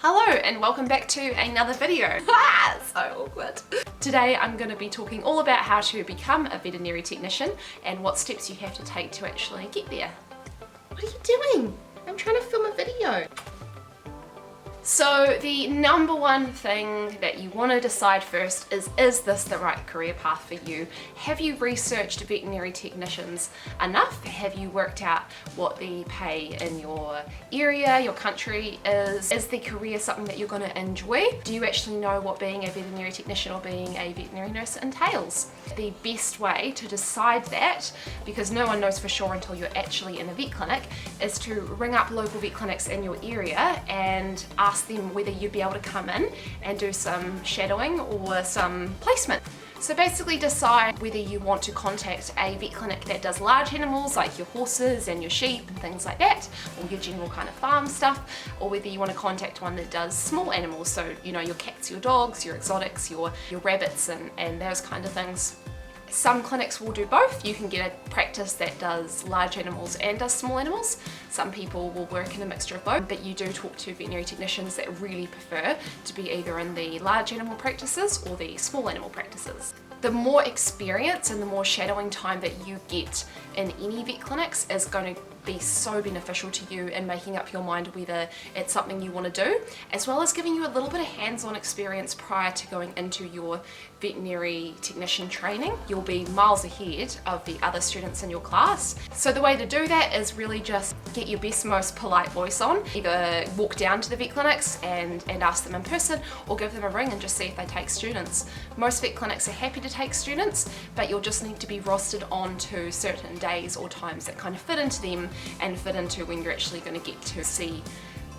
Hello and welcome back to another video. So awkward. Today I'm going to be talking all about how to become a veterinary technician and what steps you have to take to actually get there. What are you doing? I'm trying to film a video. So the number one thing that you want to decide first is this the right career path for you? Have you researched veterinary technicians enough? Have you worked out what the pay in your area, your country is? Is the career something that you're going to enjoy? Do you actually know what being a veterinary technician or being a veterinary nurse entails? The best way to decide that, because no one knows for sure until you're actually in a vet clinic, is to ring up local vet clinics in your area and ask them whether you'd be able to come in and do some shadowing or some placement. So basically decide whether you want to contact a vet clinic that does large animals like your horses and your sheep and things like that, or your general kind of farm stuff, or whether you want to contact one that does small animals, so you know, your cats, your dogs, your exotics, your rabbits and those kind of things. Some clinics will do both. You can get a practice that does large animals and does small animals. Some people will work in a mixture of both, but you do talk to veterinary technicians that really prefer to be either in the large animal practices or the small animal practices. The more experience and the more shadowing time that you get in any vet clinics is going to be so beneficial to you in making up your mind whether it's something you want to do, as well as giving you a little bit of hands-on experience prior to going into your veterinary technician training. You'll be miles ahead of the other students in your class. So the way to do that is really just get your best, most polite voice on. Either walk down to the vet clinics and ask them in person, or give them a ring and just see if they take students. Most vet clinics are happy to take students, but you'll just need to be rostered on to certain days or times that kind of fit into them and fit into when you're actually going to get to see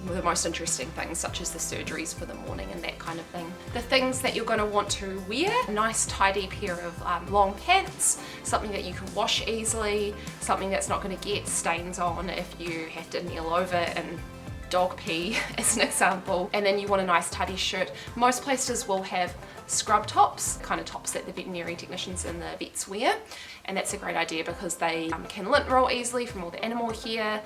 the most interesting things, such as the surgeries for the morning and that kind of thing. The things that you're going to want to wear: a nice tidy pair of long pants, something that you can wash easily, something that's not going to get stains on if you have to kneel over and dog pee as an example. And then you want a nice tidy shirt. Most places will have scrub tops, kind of tops that the veterinary technicians and the vets wear, and that's a great idea because they can lint roll easily from all the animal hair,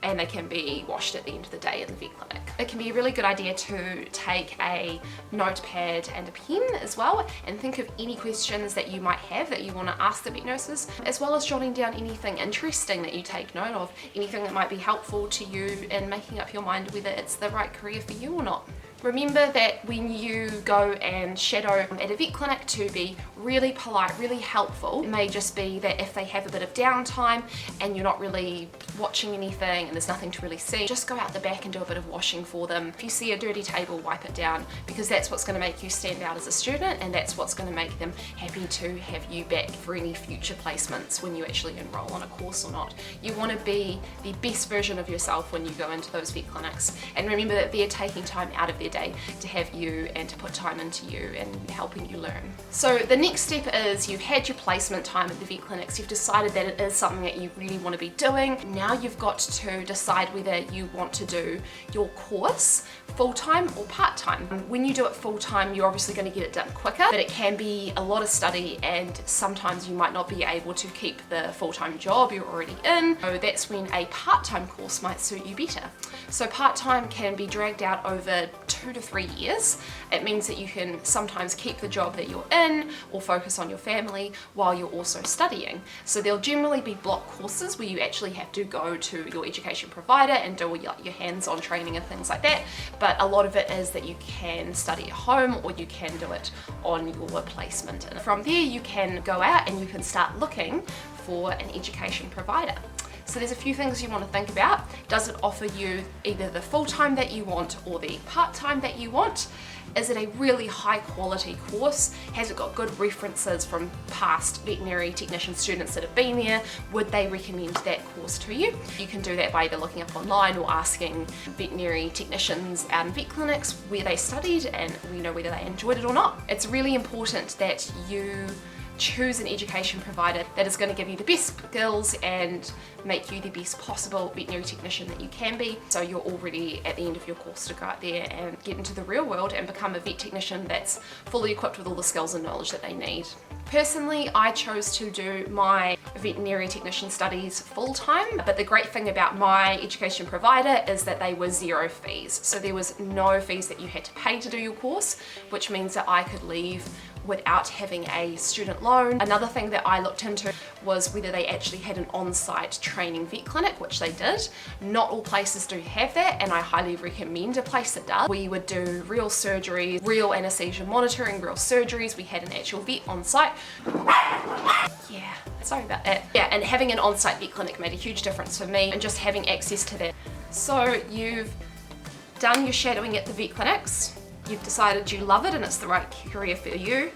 and they can be washed at the end of the day in the vet clinic. It can be a really good idea to take a notepad and a pen as well and think of any questions that you might have that you want to ask the vet nurses, as well as jotting down anything interesting that you take note of, anything that might be helpful to you in making up your mind whether it's the right career for you or not. Remember that when you go and shadow at a vet clinic, to be really polite, really helpful. It may just be that if they have a bit of downtime and you're not really watching anything and there's nothing to really see, just go out the back and do a bit of washing for them. If you see a dirty table, wipe it down, because that's what's going to make you stand out as a student, and that's what's going to make them happy to have you back for any future placements when you actually enroll on a course or not. You want to be the best version of yourself when you go into those vet clinics, and remember that they're taking time out of their day to have you and to put time into you and helping you learn. So the next step is you've had your placement time at the vet clinics, you've decided that it is something that you really want to be doing. Now you've got to decide whether you want to do your course full-time or part-time. When you do it full-time, you're obviously going to get it done quicker, but it can be a lot of study and sometimes you might not be able to keep the full-time job you're already in. So that's when a part-time course might suit you better. So part-time can be dragged out over 2 to 3 years. It means that you can sometimes keep the job that you're in or focus on your family while you're also studying. So there'll generally be block courses where you actually have to go to your education provider and do your hands-on training and things like that, but a lot of it is that you can study at home or you can do it on your placement. And from there you can go out and you can start looking for an education provider. So there's a few things you want to think about. Does it offer you either the full-time that you want or the part-time that you want? Is it a really high quality course? Has it got good references from past veterinary technician students that have been there? Would they recommend that course to you? You can do that by either looking up online or asking veterinary technicians out in vet clinics where they studied and whether they enjoyed it or not. It's really important that you choose an education provider that is going to give you the best skills and make you the best possible veterinary technician that you can be, so you're already at the end of your course to go out there and get into the real world and become a vet technician that's fully equipped with all the skills and knowledge that they need. Personally, I chose to do my veterinary technician studies full-time, but the great thing about my education provider is that they were zero fees. So there was no fees that you had to pay to do your course, which means that I could leave without having a student loan. Another thing that I looked into was whether they actually had an on-site training vet clinic, which they did. Not all places do have that, and I highly recommend a place that does. We would do real surgery, real anesthesia monitoring, real surgeries. We had an actual vet on site. Yeah, sorry about that. Yeah, and having an on-site vet clinic made a huge difference for me, and just having access to that. So you've done your shadowing at the vet clinics. You've decided you love it and it's the right career for you.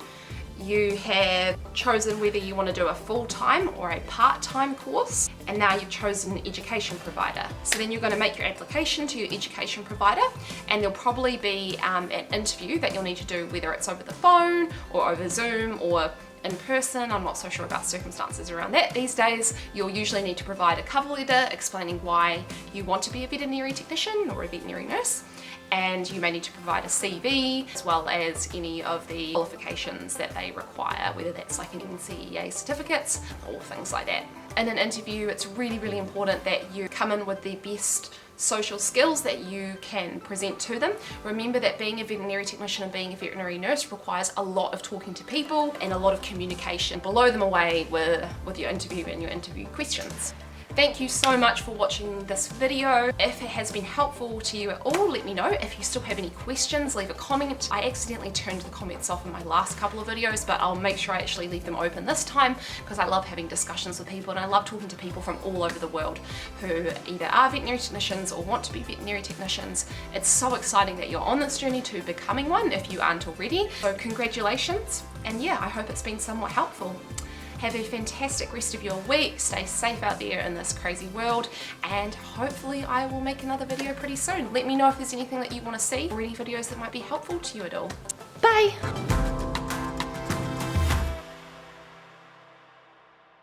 You have chosen whether you want to do a full-time or a part-time course, and now you've chosen an education provider. So then you're going to make your application to your education provider, and there'll probably be an interview that you'll need to do, whether it's over the phone or over Zoom or in person. I'm not so sure about circumstances around that these days. You'll usually need to provide a cover letter explaining why you want to be a veterinary technician or a veterinary nurse, and you may need to provide a CV as well as any of the qualifications that they require, whether that's like an NCEA certificates or things like that. In an interview, it's really, really important that you come in with the best social skills that you can present to them. Remember that being a veterinary technician and being a veterinary nurse requires a lot of talking to people and a lot of communication. Blow them away with your interview and your interview questions. Thank you so much for watching this video. If it has been helpful to you at all, let me know. If you still have any questions, leave a comment. I accidentally turned the comments off in my last couple of videos, but I'll make sure I actually leave them open this time, because I love having discussions with people and I love talking to people from all over the world who either are veterinary technicians or want to be veterinary technicians. It's so exciting that you're on this journey to becoming one if you aren't already. So congratulations, and yeah, I hope it's been somewhat helpful. Have a fantastic rest of your week, stay safe out there in this crazy world, and hopefully I will make another video pretty soon. Let me know if there's anything that you want to see or any videos that might be helpful to you at all. Bye!